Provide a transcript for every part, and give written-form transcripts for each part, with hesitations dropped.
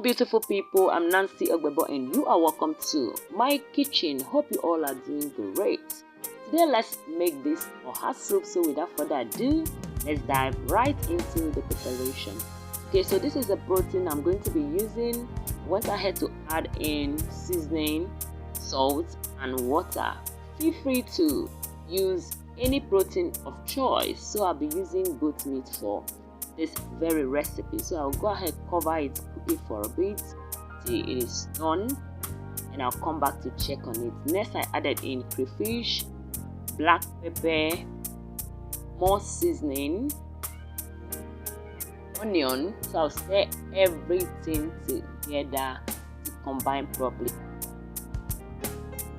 beautiful people, I'm Nancy Ogbebo and you are welcome to my kitchen. Hope you all are doing great. Today let's make this oha soup, so without further ado, let's dive right into the preparation. Okay, so this is the protein I'm going to be using. Went ahead to add in seasoning, salt and water. Feel free to use any protein of choice, so I'll be using goat meat for this very recipe. So I'll go ahead, cover it, cook it for a bit till it is done, and I'll come back to check on it. Next, I added in crayfish, black pepper, more seasoning, onion. So I'll stir everything together to combine properly.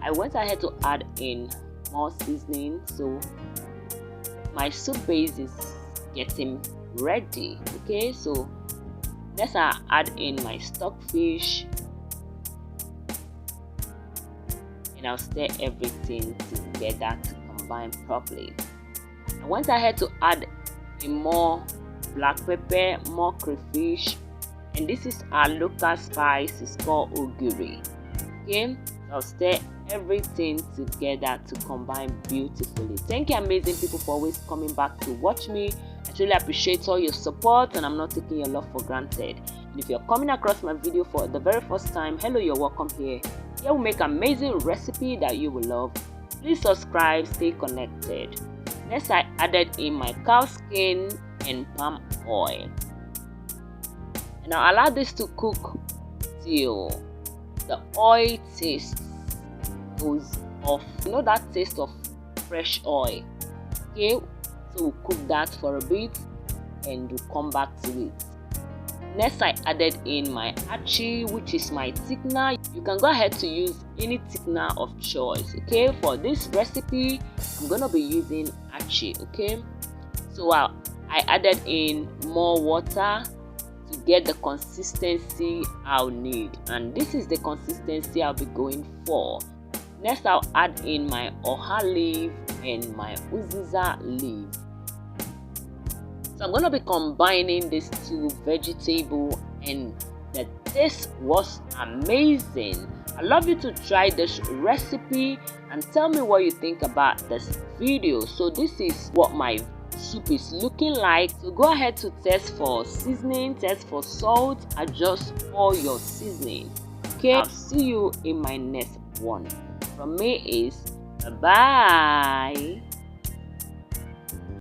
I went ahead to add in more seasoning, so my soup base is getting ready. Okay, so next I add in my stockfish and I'll stir everything together to combine properly. I went ahead to add in more black pepper, more crayfish, and this is our local spice, it's called ogiri. Okay, so I'll stir everything together to combine beautifully. Thank you amazing people for always coming back to watch me. I truly appreciate all your support and I'm not taking your love for granted. And if you're coming across my video for the very first time, hello, you're welcome here. Here we make amazing recipe that you will love. Please subscribe, stay connected. Next, I added in my cow skin and palm oil, and I'll allow this to cook till the oil taste goes off. You know that taste of fresh oil. Okay, so we'll cook that for a bit and we'll come back to it. Next, I added in my Achi, which is my thickener. You can go ahead to use any thickener of choice. Okay, for this recipe I'm gonna be using Achi. Okay, so I added in more water to get the consistency I'll need, and this is the consistency I'll be going for. Next, I'll add in my oha leaf and my uziza leaf. So I'm going to be combining these two vegetables and the taste was amazing. I'd love you to try this recipe and tell me what you think about this video. So this is what my soup is looking like. So go ahead to test for seasoning, test for salt, adjust all your seasoning. Okay, I'll see you in my next one. From me is bye.